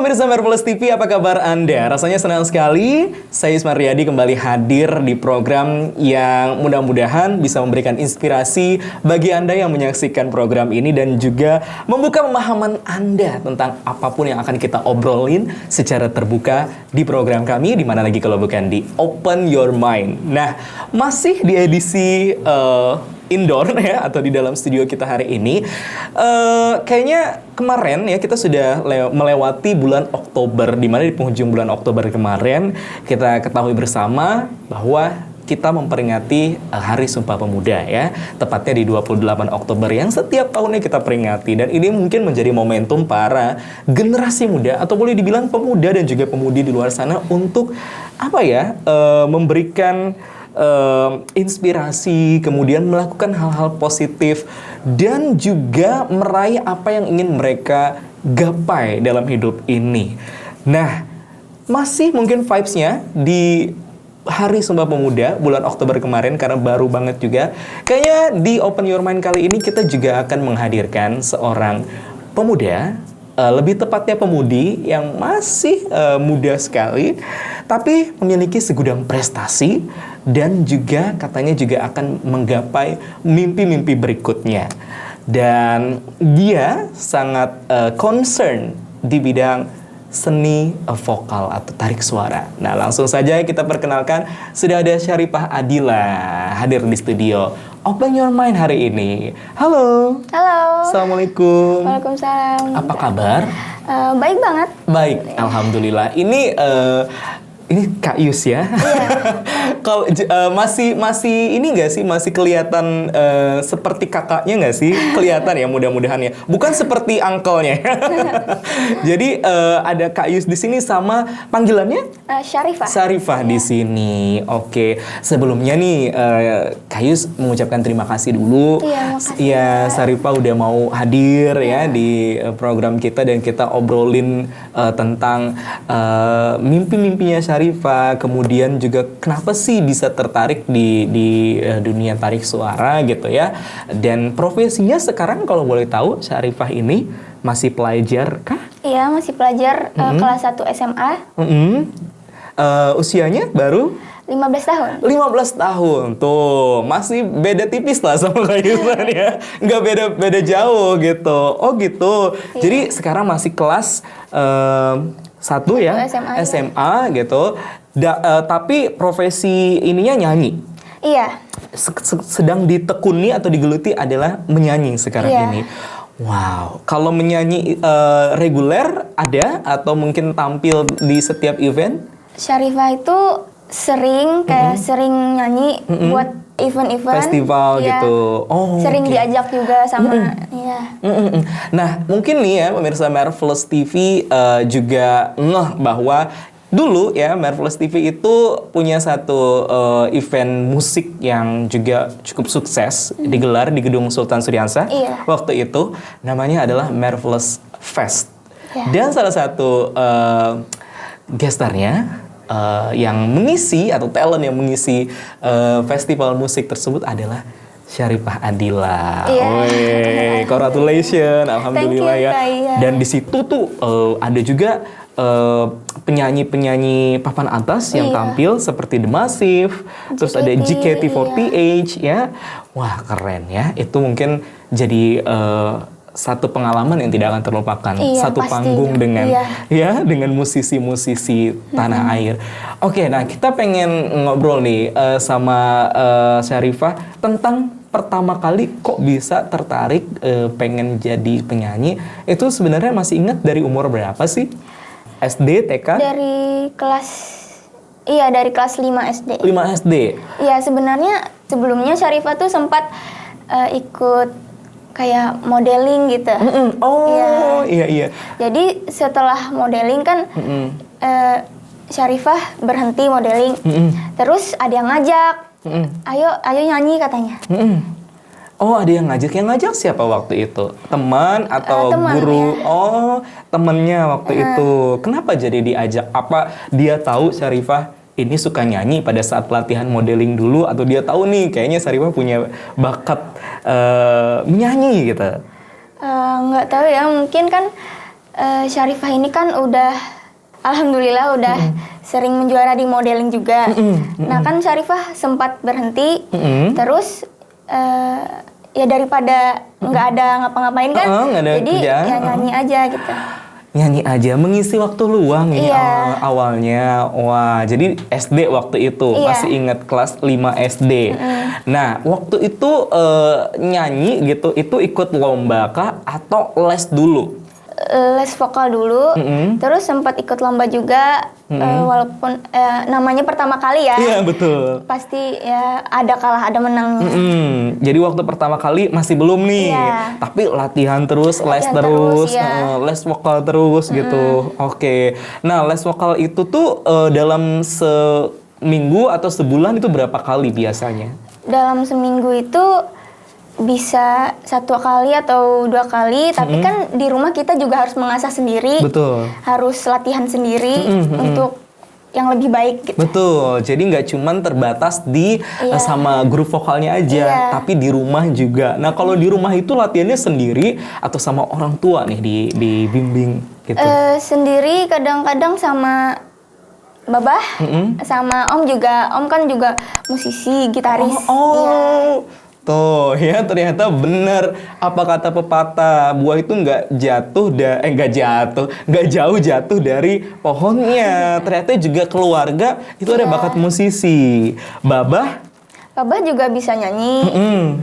pemirsa Marvelous TV, apa kabar Anda? Rasanya senang sekali saya Ismar Riyadi kembali hadir di program yang mudah-mudahan bisa memberikan inspirasi bagi Anda yang menyaksikan program ini dan juga membuka pemahaman Anda tentang apapun yang akan kita obrolin secara terbuka di program kami, di mana lagi kalau bukan di Open Your Mind. Nah, masih di edisi indoor ya, atau di dalam studio kita hari ini. Kayaknya kemarin ya kita sudah melewati bulan Oktober, di mana di penghujung bulan Oktober kemarin kita ketahui bersama bahwa kita memperingati Hari Sumpah Pemuda ya, tepatnya di 28 Oktober yang setiap tahunnya kita peringati, dan ini mungkin menjadi momentum para generasi muda atau boleh dibilang pemuda dan juga pemudi di luar sana untuk apa ya, memberikan inspirasi, kemudian melakukan hal-hal positif dan juga meraih apa yang ingin mereka gapai dalam hidup ini. Nah, masih mungkin vibes-nya di Hari Sumpah Pemuda bulan Oktober kemarin karena baru banget juga. Kayaknya di Open Your Mind kali ini kita juga akan menghadirkan seorang pemuda, lebih tepatnya pemudi yang masih muda sekali, tapi memiliki segudang prestasi dan juga katanya juga akan menggapai mimpi-mimpi berikutnya. Dan dia sangat concern di bidang seni vokal atau tarik suara. Nah, langsung saja kita perkenalkan, sudah ada Syarifah Adila hadir di studio Open Your Mind hari ini. Halo. Halo. Assalamualaikum. Waalaikumsalam. Apa kabar? Baik banget. Baik, alhamdulillah. Ini Kak Yus ya. Iya. Kalau masih ini nggak sih, masih kelihatan seperti kakaknya nggak sih? Kelihatan ya, mudah-mudahan ya. Bukan seperti uncle-nya. Jadi ada Kak Yus di sini sama panggilannya? Syarifah. Syarifah di sini. Oke. Sebelumnya nih Kak Yus mengucapkan terima kasih dulu. Iya, makasih. Iya, Syarifah udah mau hadir ya di program kita dan kita obrolin tentang mimpi-mimpinya Syarifah, kemudian juga kenapa sih bisa tertarik di dunia tarik suara gitu ya. Dan profesinya sekarang kalau boleh tahu Syarifah ini masih pelajar kah? Iya, masih pelajar kelas 1 SMA. Usianya baru? 15 tahun. 15 tahun, tuh masih beda tipis lah sama Kak Yusan ya. Nggak beda jauh gitu. Oh gitu, iya. Jadi sekarang masih kelas 1 ya, SMA gitu. Tapi profesi ininya nyanyi. Iya. Sedang ditekuni atau digeluti adalah menyanyi sekarang ini. Wow, kalau menyanyi reguler ada atau mungkin tampil di setiap event? Syarifah itu sering sering nyanyi buat event-event festival gitu. Oh, sering diajak juga sama Nah, mungkin nih ya pemirsa Marvelous TV juga ngeh bahwa dulu ya Marvelous TV itu punya satu event musik yang juga cukup sukses digelar di Gedung Sultan Syariansyah. Waktu itu namanya adalah Marvelous Fest. Dan salah satu gestarnya yang mengisi atau talent yang mengisi festival musik tersebut adalah Syarifah Adila. Congratulations, alhamdulillah ya. Dan di situ tuh ada juga penyanyi-penyanyi papan atas yang tampil seperti The Massive, terus ada JKT48 ya. Wah, keren ya. Itu mungkin jadi satu pengalaman yang tidak akan terlupakan, satu pastinya. Panggung dengan dengan musisi-musisi tanah air. Oke, nah kita pengen ngobrol nih sama Syarifah tentang pertama kali kok bisa tertarik pengen jadi penyanyi. Itu sebenarnya masih ingat dari umur berapa sih? SD, TK? Dari kelas 5 SD. 5 SD? Iya, sebenarnya sebelumnya Syarifah tuh sempat ikut kayak modeling gitu. Iya. Jadi setelah modeling kan Syarifah berhenti modeling. Terus ada yang ngajak, ayo nyanyi katanya. Oh, ada yang ngajak siapa waktu itu? Teman atau teman, guru? Ya. Oh, temennya waktu itu. Kenapa jadi diajak? Apa dia tahu Syarifah ini suka nyanyi pada saat pelatihan modeling dulu, atau dia tahu nih kayaknya Syarifah punya bakat menyanyi gitu? Nggak tahu ya, mungkin kan Syarifah ini kan udah, alhamdulillah udah sering menjuara di modeling juga. Nah kan Syarifah sempat berhenti, terus ya daripada nggak ada ngapa-ngapain kan, nggak ada jadi kerjaan. ya nyanyi aja gitu. Nyanyi aja, mengisi waktu luang ini Iya. awalnya. Wah, jadi SD waktu itu, Iya. masih ingat kelas 5 SD. Nah, waktu itu nyanyi gitu, itu ikut lomba kah atau les dulu? Les vokal dulu, terus sempat ikut lomba juga, walaupun namanya pertama kali ya. Iya, betul. Pasti ya ada kalah ada menangnya. Jadi waktu pertama kali masih belum nih, Iya. tapi latihan terus, les Latihan terus, terus, ya. les vokal terus gitu. Oke. Nah, les vokal itu tuh dalam seminggu atau sebulan itu berapa kali biasanya? Dalam seminggu itu bisa 1 kali atau 2 kali, tapi kan di rumah kita juga harus mengasah sendiri. Betul. Harus latihan sendiri untuk yang lebih baik gitu. Betul, jadi nggak cuman terbatas di Iya. sama grup vokalnya aja, Iya. tapi di rumah juga. Nah, kalau di rumah itu latihannya sendiri atau sama orang tua nih dibimbing gitu? Sendiri, kadang-kadang sama babah, sama om juga. Om kan juga musisi, gitaris. Iya. Tuh ya, ternyata bener apa kata pepatah, buah itu nggak jauh jatuh dari pohonnya. Ternyata juga keluarga itu ada bakat musisi. Babah? Babah juga bisa nyanyi.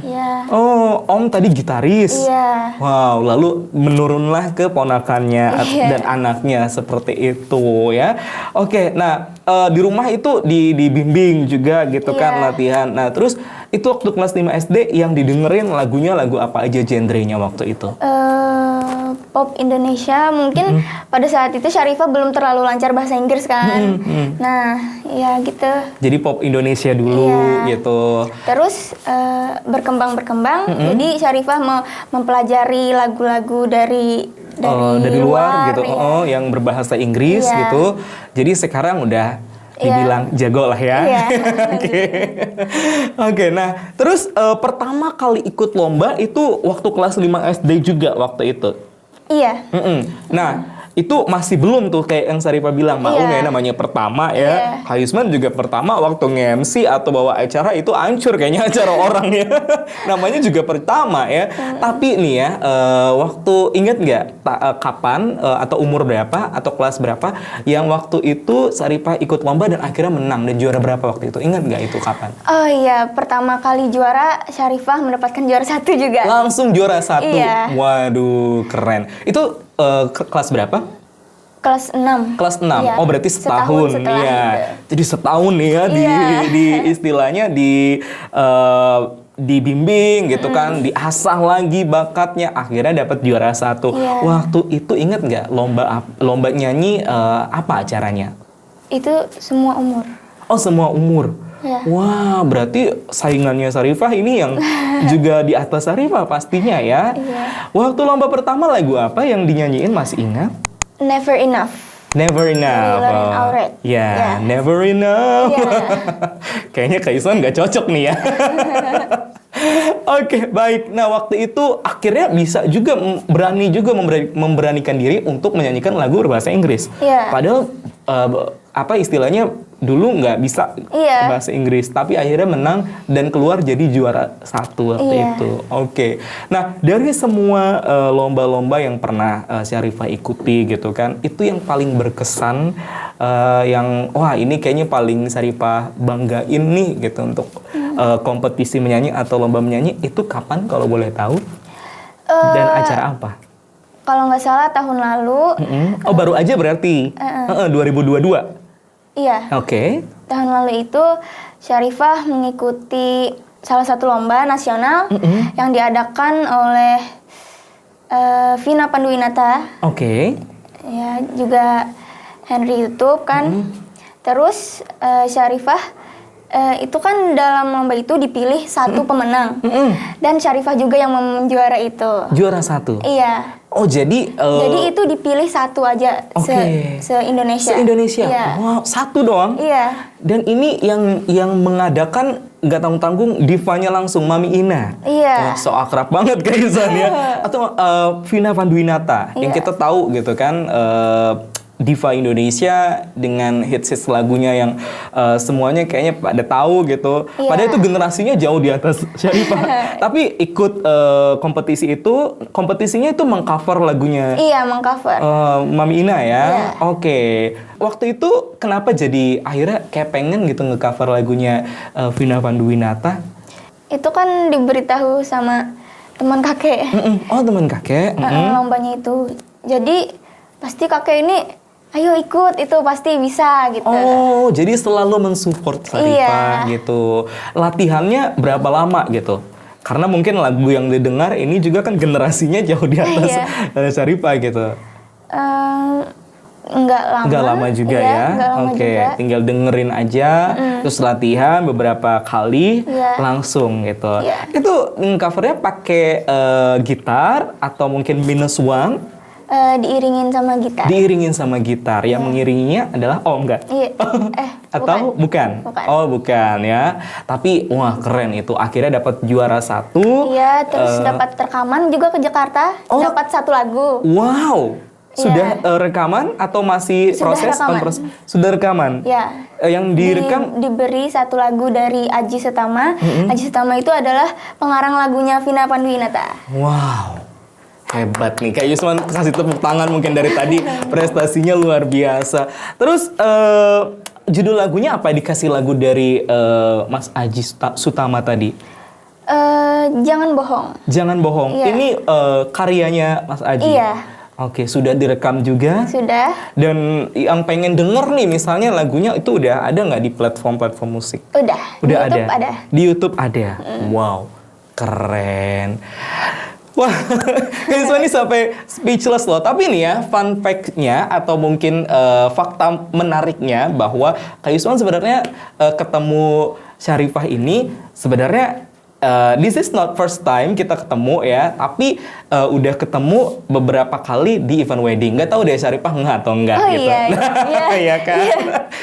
Iya. Oh, om tadi gitaris. Iya. Wow, lalu menurunlah ke ponakannya Iya. dan anaknya seperti itu ya. Oke, nah di rumah itu dibimbing juga gitu kan Iya. latihan. Nah, terus itu waktu kelas 5 SD yang didengerin lagunya lagu apa aja genrenya waktu itu? Pop Indonesia mungkin pada saat itu Syarifah belum terlalu lancar bahasa Inggris kan. Nah, ya gitu. Jadi pop Indonesia dulu Iya. gitu. Terus berkembang, jadi Syarifah mempelajari lagu-lagu dari luar gitu, ya. yang berbahasa Inggris Iya. gitu. Jadi sekarang udah dibilang jago lah ya. Iya. Oke, nah terus pertama kali ikut lomba itu waktu kelas 5 SD juga waktu itu. Iya. Nah, itu masih belum tuh kayak yang Syarifah bilang, maklum ya Iya. namanya pertama ya. Iya. Kak Yusman juga pertama waktu nge-MC atau bawa acara itu hancur kayaknya acara orang ya. Namanya juga pertama ya. Tapi nih ya, waktu ingat nggak kapan atau umur berapa atau kelas berapa yang waktu itu Syarifah ikut lomba dan akhirnya menang dan juara berapa waktu itu? Ingat nggak itu kapan? Oh iya, pertama kali juara Syarifah mendapatkan juara 1 juga. Langsung juara 1. Iya. Waduh, keren. Itu kelas berapa? Kelas 6. Kelas 6. Iya. Oh, berarti setahun. setelah Iya. itu. Jadi setahun nih ya Iya. di istilahnya dibimbing gitu kan, diasah lagi bakatnya, akhirnya dapat juara 1. Iya. Waktu itu ingat nggak lomba nyanyi apa acaranya? Itu semua umur. Oh, semua umur. Iya. Wah, berarti saingannya Syarifah ini yang juga di atas Syarifah pastinya ya. Iya. Waktu lomba pertama lagu apa yang dinyanyiin masih ingat? Never Enough. Never enough. Dari Lauren Alred. Ya, Ya. never enough. Iya. Kayaknya Kak Iswan nggak cocok nih ya. Oke, baik. Nah, waktu itu akhirnya bisa juga berani juga memberanikan diri untuk menyanyikan lagu berbahasa Inggris. Iya. Padahal apa istilahnya dulu nggak bisa Iya. bahasa Inggris, tapi akhirnya menang dan keluar jadi juara 1 waktu Iya. itu. Oke. Nah, dari semua lomba-lomba yang pernah Syarifah ikuti gitu kan, itu yang paling berkesan, yang wah ini kayaknya paling Syarifah banggain nih gitu untuk kompetisi menyanyi atau lomba menyanyi, itu kapan kalau boleh tahu? Dan acara apa? Kalau nggak salah tahun lalu. Oh, baru aja berarti? 2022? Iya. Oke. Tahun lalu itu Syarifah mengikuti salah satu lomba nasional yang diadakan oleh Vina Panduwinata. Oke. Ya, juga Henry YouTube kan. Terus Syarifah itu kan dalam lomba itu dipilih 1 pemenang. Dan Syarifah juga yang menjuara itu. Juara 1? Iya. Oh jadi Jadi itu dipilih satu aja Oke. se-Indonesia. Se-Indonesia. Iya. Wow, satu doang. Iya. Dan ini yang mengadakan nggak tanggung-tanggung divanya langsung Mami Ina. Iya. Wah, so akrab banget kayaknya ya. Atau Vina Panduwinata yang Iya. kita tahu gitu kan, diva Indonesia dengan hits lagunya yang semuanya kayaknya pada tahu gitu. Iya. Padahal itu generasinya jauh di atas Syarifah. Tapi ikut kompetisinya itu mengcover lagunya Iya, mengcover. Mami Ina ya. Iya. Oke. Waktu itu kenapa jadi akhirnya kayak pengen gitu ngecover lagunya Vina Panduwinata? Itu kan diberitahu sama teman kakek. Oh, teman kakek. Lombanya itu. Jadi pasti kakek ini ayo ikut, itu pasti bisa gitu. Oh, jadi selalu mensupport Syarifah Iya. gitu. Latihannya berapa lama gitu? Karena mungkin lagu yang didengar ini juga kan generasinya jauh di atas Iya. Syarifah gitu. Enggak lama. Nggak lama juga Iya, ya. nggak lama Oke, juga. tinggal dengerin aja, terus latihan beberapa kali, Iya. langsung gitu. Iya. Itu covernya pakai gitar atau mungkin minus one? Diiringin sama gitar. Diiringin sama gitar. Yang mengiringinya adalah enggak? Iya. Atau bukan? Bukan. Oh, bukan ya. Tapi wah keren itu. Akhirnya dapat juara 1. Iya, terus dapat rekaman juga ke Jakarta, Oh. dapat 1 lagu. Wow. Sudah rekaman atau masih Sudah proses? rekaman. Sudah rekaman. Ya. Yang direkam Diberi 1 lagu dari Aji Setama. Aji Setama itu adalah pengarang lagunya Vina Panduwinata. wow. Hebat nih, Kak Yusman kasih tepuk tangan mungkin dari tadi, prestasinya luar biasa. Terus judul lagunya apa? Dikasih lagu dari Mas Aji Sutama tadi. Jangan bohong. Jangan bohong. Iya. Ini karyanya Mas Aji. Iya. Oke, sudah direkam juga. Sudah. Dan yang pengen denger nih, misalnya lagunya itu udah ada nggak di platform-platform musik? Udah. Udah Di YouTube ada. Di YouTube ada. Wow, keren. Wah, Kak Yusman ini sampai speechless loh. Tapi nih ya, fun fact-nya atau mungkin fakta menariknya bahwa Kak Yusman sebenarnya ketemu Syarifah ini sebenarnya this is not first time kita ketemu ya, tapi udah ketemu beberapa kali di event wedding. Nggak tahu deh Syarifah nggak atau enggak Oh, gitu. iya, iya. Iya kan?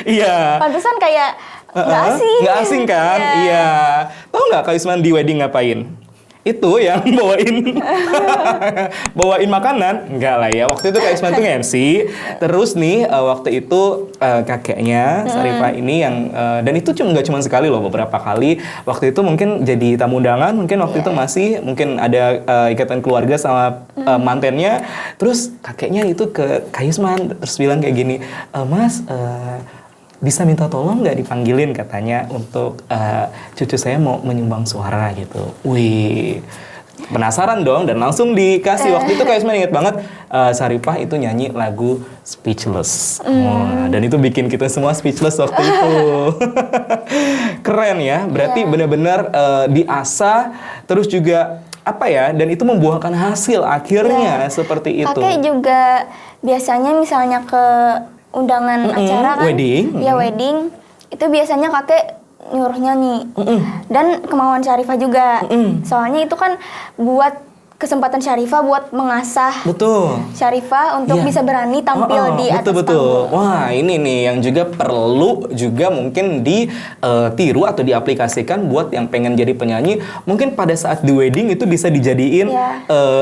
Iya. Pantesan kayak nggak asing. Nggak asing kan? Iya. Tahu nggak Kak Yusman di wedding ngapain? Itu yang bawain makanan. Enggak lah ya, waktu itu Kak Isman tuh MC. Terus nih waktu itu kakeknya Syarifah ini yang dan itu nggak cuma sekali loh, beberapa kali. Waktu itu mungkin jadi tamu undangan, mungkin waktu itu masih mungkin ada ikatan keluarga sama mantennya. Terus kakeknya itu ke Kak Isman terus bilang kayak gini, Mas, bisa minta tolong nggak dipanggilin katanya untuk cucu saya mau menyumbang suara gitu. Wih, penasaran dong dan langsung dikasih. Waktu itu Kak Isman inget banget Syarifah itu nyanyi lagu Speechless. Wah, dan itu bikin kita semua speechless waktu itu. Keren ya, berarti benar-benar diasah terus juga apa ya, dan itu membuahkan hasil akhirnya seperti itu. Kakek juga biasanya misalnya ke undangan acara kan, wedding. ya wedding, itu biasanya kakek nyuruh nyanyi. Dan kemauan Syarifah juga. Soalnya itu kan buat kesempatan Syarifah buat mengasah Betul. Syarifah untuk Iya. bisa berani tampil di atas betul. panggung. Wah, ini nih yang juga perlu juga mungkin ditiru atau diaplikasikan buat yang pengen jadi penyanyi. Mungkin pada saat di wedding itu bisa dijadiin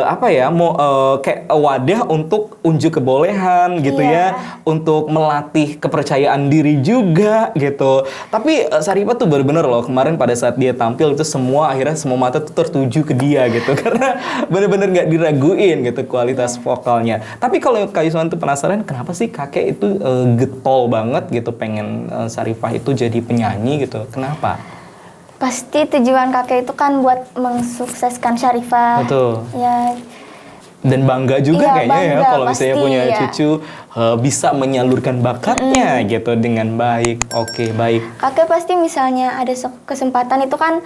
apa ya, mau kayak wadah untuk unjuk kebolehan gitu ya, untuk melatih kepercayaan diri juga gitu. Tapi Syarifah tuh bener-bener loh kemarin pada saat dia tampil itu semua akhirnya semua mata tuh tertuju ke dia gitu karena bener-bener nggak diraguin gitu kualitas vokalnya. Tapi kalau Kak Yusman tuh penasaran kenapa sih kakek itu getol banget gitu pengen Syarifah itu jadi penyanyi gitu. Kenapa? Pasti tujuan kakek itu kan buat mensukseskan Syarifah. Betul. Ya, Dan bangga juga Iya, kayaknya ya bangga, kalau misalnya pasti, punya ya. cucu bisa menyalurkan bakatnya gitu dengan baik. Oke, baik. kakek pasti misalnya ada kesempatan itu kan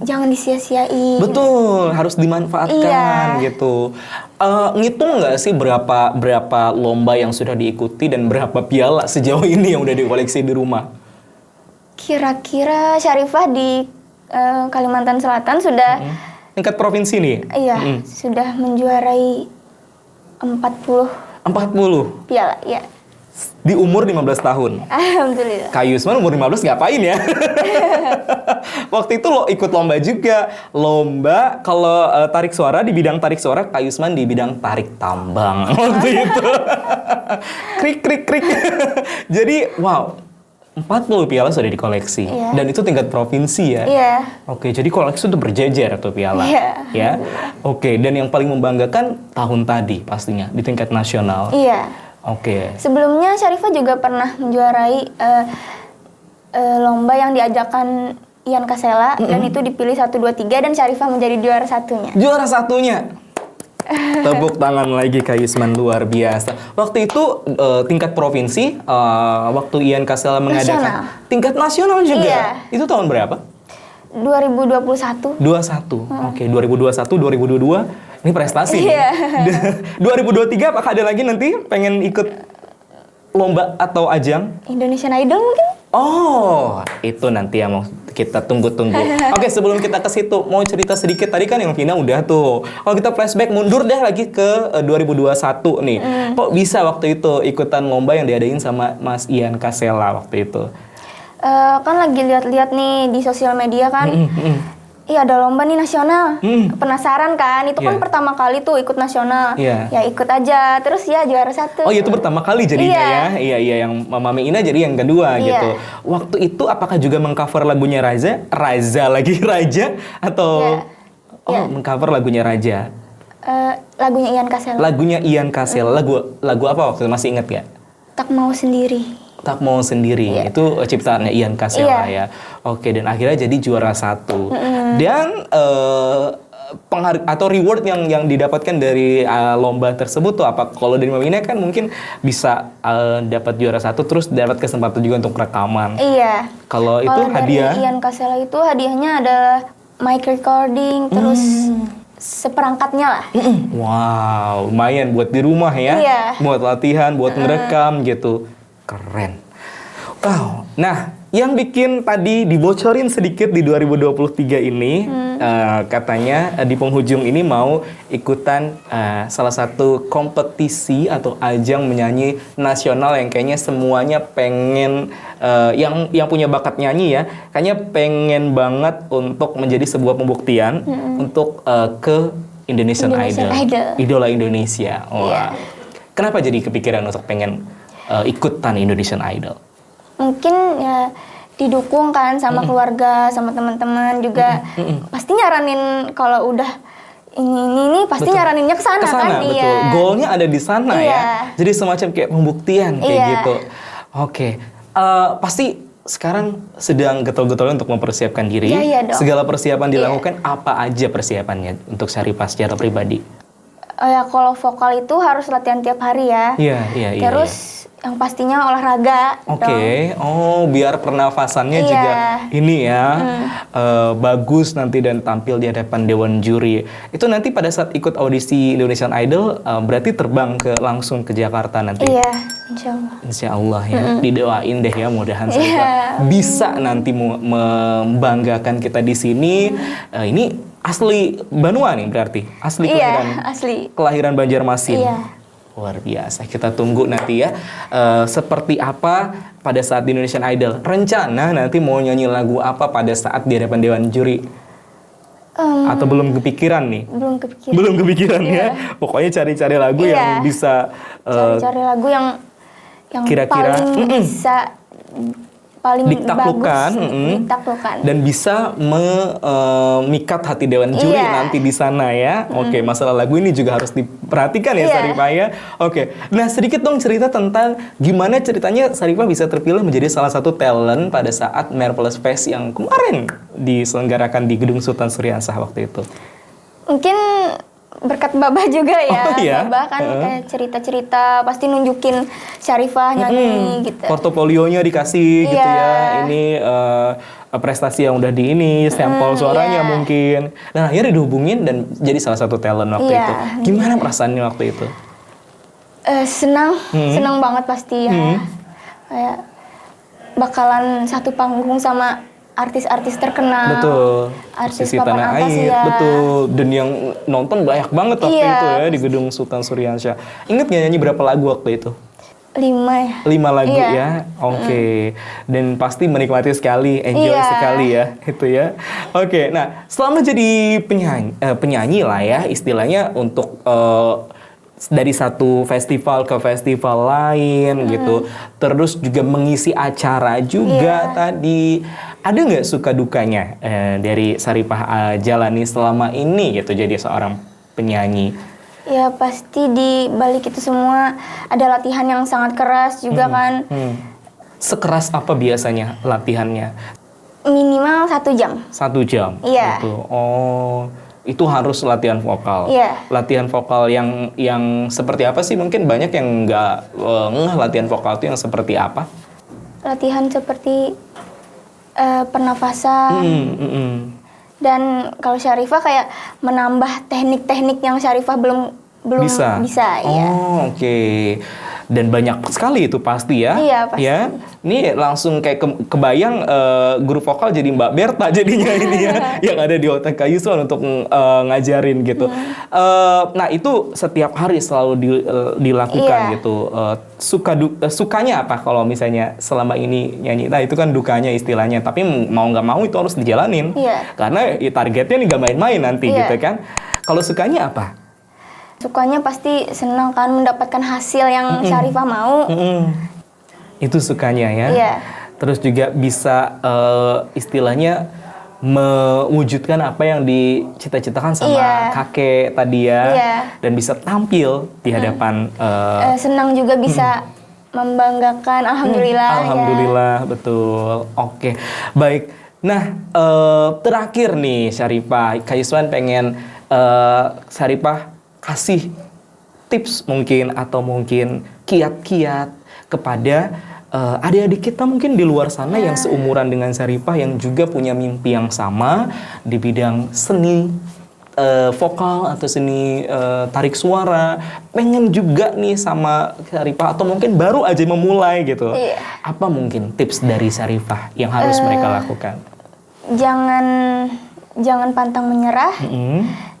jangan disia-siain. Betul, harus dimanfaatkan Iya. gitu. Ngitung nggak sih berapa lomba yang sudah diikuti dan berapa piala sejauh ini yang udah dikoleksi di rumah? Kira-kira Syarifah di Kalimantan Selatan sudah Tingkat provinsi nih? iya sudah menjuarai 40 40 piala, ya. di umur 15 tahun. Alhamdulillah. Kak Yusman umur 15 ngapain ya? Waktu itu lo ikut lomba juga. Lomba kalau tarik suara, di bidang tarik suara, Kak Yusman di bidang tarik tambang. Waktu itu. Krik, krik, krik. Jadi, wow. 40 piala sudah dikoleksi. Iya. Dan itu tingkat provinsi ya? Iya. Oke, jadi koleksi itu berjejer tuh piala. Iya. Ya. Oke, dan yang paling membanggakan tahun tadi pastinya di tingkat nasional. Iya. Oke. Sebelumnya Syarifah juga pernah menjuarai lomba yang diajakkan Ian Kasela dan itu dipilih 1, 2, 3 dan Syarifah menjadi juara satunya. Juara satunya. Tepuk tangan lagi Kak Yusman, luar biasa. Waktu itu tingkat provinsi, waktu Ian Kasela mengadakan Nasional. tingkat nasional juga. Iya. Itu tahun berapa? 2021. 21. Oke, 2021, 2022. Ini prestasi nih. Iya. 2023 apakah ada lagi nanti pengen ikut lomba atau ajang? Indonesian Idol mungkin? Oh, itu nanti yang mau kita tunggu-tunggu. Oke, sebelum kita ke situ, mau cerita sedikit. Tadi kan yang Vina udah tuh. Kalau kita flashback mundur deh lagi ke 2021 nih. Kok bisa waktu itu ikutan lomba yang diadain sama Mas Ian Kasela waktu itu? Kan lagi lihat-lihat nih di sosial media kan. Iya ada lomba nih nasional. Penasaran kan? Itu kan Iya. pertama kali tuh ikut nasional. Iya. Ya ikut aja. Terus ya juara 1. Oh, itu pertama kali jadinya ya. Iya, yang Mami Ina jadi yang kedua Iya. gitu. Waktu itu apakah juga mengcover lagunya Raja atau Iya. Iya. mengcover lagunya Raja? Lagunya Ian Kasela. Lagunya Ian Kasela. Lagu apa waktu itu, masih ingat ya? Tak Mau Sendiri. Tak Mau Sendiri. Iya. Itu ciptaannya Ian Kasela ya. Oke, dan akhirnya jadi juara 1. Dan atau reward yang didapatkan dari lomba tersebut tuh apa? Kalau dari Mami Ina kan mungkin bisa dapat juara 1 terus dapat kesempatan juga untuk rekaman. Iya. Kalau itu Kalau dari hadiah. Ian Kasela itu hadiahnya adalah mic recording terus seperangkatnya lah. Wow, lumayan buat di rumah ya. Iya. Buat latihan, buat ngerekam gitu. Keren. Wow. Nah, yang bikin tadi dibocorin sedikit di 2023 ini, katanya di penghujung ini mau ikutan salah satu kompetisi atau ajang menyanyi nasional yang kayaknya semuanya pengen, yang punya bakat nyanyi ya, kayaknya pengen banget untuk menjadi sebuah pembuktian untuk ke Indonesian Idol. Idola Indonesia. Wah. Iya. Kenapa jadi kepikiran untuk pengen ikutan Indonesian Idol? Mungkin ya didukung kan sama keluarga, sama teman-teman juga. Pasti nyaranin kalau udah ini pasti Betul. nyaraninnya ke sana kan. Betul. Iya. Goalnya ada di sana Iya. ya. Jadi semacam kayak pembuktian kayak Iya. gitu. Oke. Pasti sekarang sedang getol-getolnya untuk mempersiapkan diri. Iya dong. Segala persiapan dilakukan, apa aja persiapannya untuk Syarifah secara pribadi? Ya kalau vokal itu harus latihan tiap hari ya. Iya. Terus yang pastinya olahraga. Oke, oh biar pernafasannya Iya. juga ini ya bagus nanti dan tampil di hadapan dewan juri. Itu nanti pada saat ikut audisi Indonesian Idol berarti terbang langsung ke Jakarta nanti. Iya, insya Allah. Insya Allah ya, didoain deh ya, mudahan Syarifah bisa nanti membanggakan kita di sini. Ini asli Banua nih berarti, asli kelahiran, Iya, asli. kelahiran Banjarmasin. Iya. Luar biasa, kita tunggu nanti ya seperti apa pada saat di Indonesian Idol. Rencana nanti mau nyanyi lagu apa pada saat di hadapan dewan juri? Atau belum kepikiran nih? Belum kepikiran. Belum kepikiran ya. Pokoknya cari-cari lagu Iya. yang bisa Cari-cari lagu yang kira-kira, paling bisa paling ditaklukkan, bagus ditaklukkan. dan bisa memikat hati dewan juri Iya. nanti di sana ya. Oke, masalah lagu ini juga harus diperhatikan ya Iya. Syarifah ya. Oke, nah sedikit dong cerita tentang gimana ceritanya Syarifah bisa terpilih menjadi salah satu talent pada saat Marvelous Fest yang kemarin diselenggarakan di Gedung Sultan Suriansah waktu itu. Mungkin berkat Babah juga ya. Oh, iya? Babah kan kayak cerita-cerita pasti nunjukin Syarifah nyanyi gitu. Portofolionya dikasih gitu Iya. ya. Ini prestasi yang udah di ini, sampel suaranya iya. mungkin. Dan akhirnya dihubungin dan jadi salah satu talent waktu Iya. itu. Gimana perasaannya waktu itu? Senang banget pasti ya. Kayak bakalan satu panggung sama artis-artis terkenal. Betul. Artis Musisi papan tanah atas air, ya. betul. Dan yang nonton banyak banget waktu Iya. itu ya di gedung Sultan Suryansyah. Ingat nggak nyanyi berapa lagu waktu itu? 5 ya. 5 lagu Iya. ya, oke. Dan pasti menikmati sekali, enjoy Iya. sekali ya, itu ya. Oke, nah selama jadi penyanyi lah ya, istilahnya untuk dari satu festival ke festival lain gitu, terus juga mengisi acara juga Iya. tadi. Ada nggak suka dukanya dari Syarifah jalani selama ini gitu jadi seorang penyanyi? Ya pasti di balik itu semua ada latihan yang sangat keras juga kan. Sekeras apa biasanya latihannya? Minimal 1 jam. 1 jam? Iya. Gitu. Oh, itu harus latihan vokal. Iya. Latihan vokal yang seperti apa sih? Mungkin banyak yang nggak ngeh latihan vokal itu yang seperti apa? Latihan seperti pernafasan. Dan kalau Syarifah kayak menambah teknik-teknik yang Syarifah belum bisa ya. Oh, oke. Dan banyak sekali itu pasti ya. Iya, pasti. Ya. Ini langsung kayak kebayang guru vokal jadi Mbak Berta jadinya ini ya yang ada di otak Kak Yuswan untuk ngajarin gitu. Nah, itu setiap hari selalu dilakukan Iya. gitu. Sukanya apa kalau misalnya selama ini nyanyi? Nah, itu kan dukanya istilahnya, tapi mau nggak mau itu harus dijalanin. Iya. Karena targetnya nih nggak main-main nanti Iya. gitu kan. Kalau sukanya apa? Sukanya pasti senang kan mendapatkan hasil yang Syarifah mau. Itu sukanya ya. Iya. Terus juga bisa istilahnya mewujudkan apa yang dicita-citakan sama Iya. kakek tadi ya. Iya. Dan bisa tampil di hadapan Senang juga bisa membanggakan. Alhamdulillah. Ya. Alhamdulillah, betul. Oke, baik. Nah, terakhir nih Syarifah, Kak Yuswan pengen Syarifah kasih tips mungkin atau mungkin kiat-kiat kepada adik-adik kita mungkin di luar sana yang seumuran dengan Syarifah yang juga punya mimpi yang sama di bidang seni vokal atau seni tarik suara, pengen juga nih sama Syarifah atau mungkin baru aja memulai gitu. Iya. Apa mungkin tips dari Syarifah yang harus mereka lakukan? Jangan pantang menyerah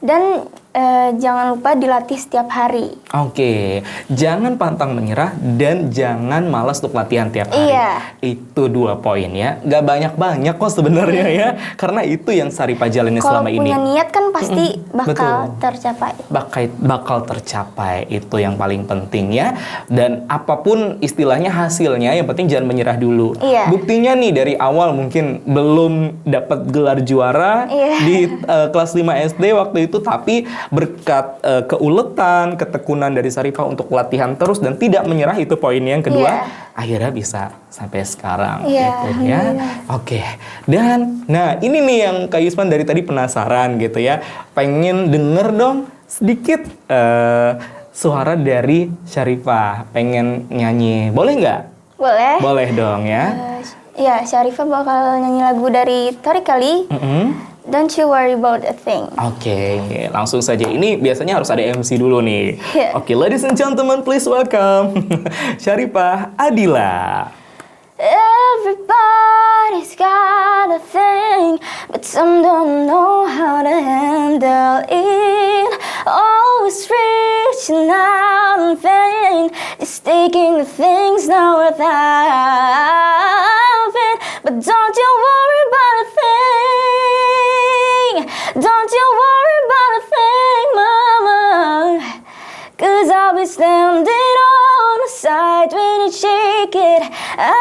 dan jangan lupa dilatih setiap hari. Oke, jangan pantang menyerah dan jangan malas untuk latihan tiap hari. Iya. Itu 2 poin ya. Gak banyak-banyak kok sebenarnya ya. Karena itu yang Syarifah jalani Kalau selama ini. punya niat kan pasti bakal Betul. tercapai. Bakal tercapai, itu yang paling penting ya. Dan apapun istilahnya hasilnya, yang penting jangan menyerah dulu. Iya. Buktinya nih dari awal mungkin belum dapat gelar juara Iya. di kelas 5 SD waktu itu, tapi berkat keuletan, ketekunan dari Syarifah untuk latihan terus dan tidak menyerah, itu poin yang kedua. Iya. Akhirnya bisa sampai sekarang Iya, gitu ya. Oke. Dan nah ini nih yang Kak Yusman dari tadi penasaran gitu ya. Pengen denger dong sedikit suara dari Syarifah. Pengen nyanyi. Boleh nggak? Boleh? Boleh dong ya. Ya, Syarifah bakal nyanyi lagu dari Tariq Ali. Don't you worry about a thing. Oke, langsung saja. Ini biasanya harus ada MC dulu nih. Yeah. Oke, ladies and gentlemen, please welcome Syarifah Adila. Everybody's got a thing, but some don't know how to handle it. Always reaching out in vain, just taking the things not worth having. But don't you worry about a thing. Don't you worry about a thing, mama. 'Cause I'll be standing on the side when you shake it out.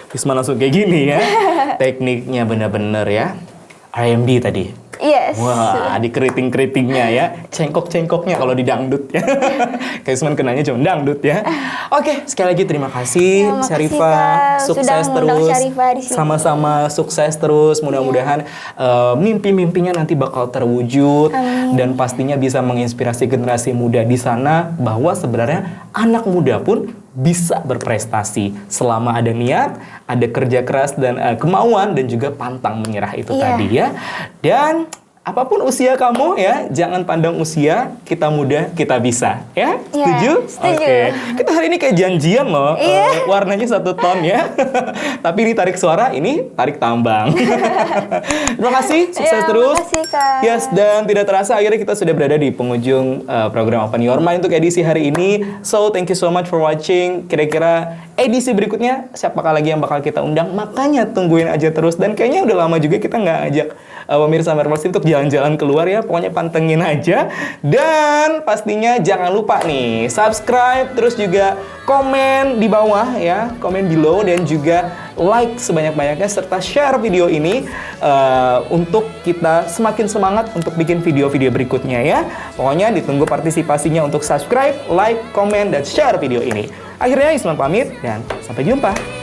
Wisma langsung kayak gini ya. Tekniknya bener-bener ya. R&B tadi. Yes. Wah, di keriting-keritingnya ya. Cengkok-cengkoknya kalau di dangdut ya. Kayak Isman kenanya cuma dangdut ya. Oke, sekali lagi terima kasih Ya, makasih, Syarifah. Kak. Sukses Sudah mengundang terus. Syarifah di sini. Sama-sama sukses terus. Mudah-mudahan mimpi-mimpinya nanti bakal terwujud. Amin. Dan pastinya bisa menginspirasi generasi muda di sana bahwa sebenarnya anak muda pun bisa berprestasi selama ada niat, ada kerja keras dan kemauan dan juga pantang menyerah itu Iya. tadi ya. Dan apapun usia kamu ya, jangan pandang usia, kita muda, kita bisa. Ya, setuju? Setuju. Oke. Kita hari ini kayak janjian loh, Iya. warnanya satu ton ya. Tapi ini tarik suara, ini tarik tambang. Terima kasih, sukses Ya, terus. makasih, Kak. Yes, dan tidak terasa akhirnya kita sudah berada di penghujung program Open Your Mind untuk edisi hari ini. So, thank you so much for watching. Kira-kira edisi berikutnya siapakah lagi yang bakal kita undang? Makanya tungguin aja terus. Dan kayaknya udah lama juga kita nggak ajak pemirsa Merpati untuk jalan-jalan keluar ya. Pokoknya pantengin aja. Dan pastinya jangan lupa nih, subscribe, terus juga komen di bawah ya, komen below, dan juga like sebanyak-banyaknya, serta share video ini untuk kita semakin semangat untuk bikin video-video berikutnya ya. Pokoknya ditunggu partisipasinya untuk subscribe, like, komen, dan share video ini. Akhirnya Isman pamit dan sampai jumpa.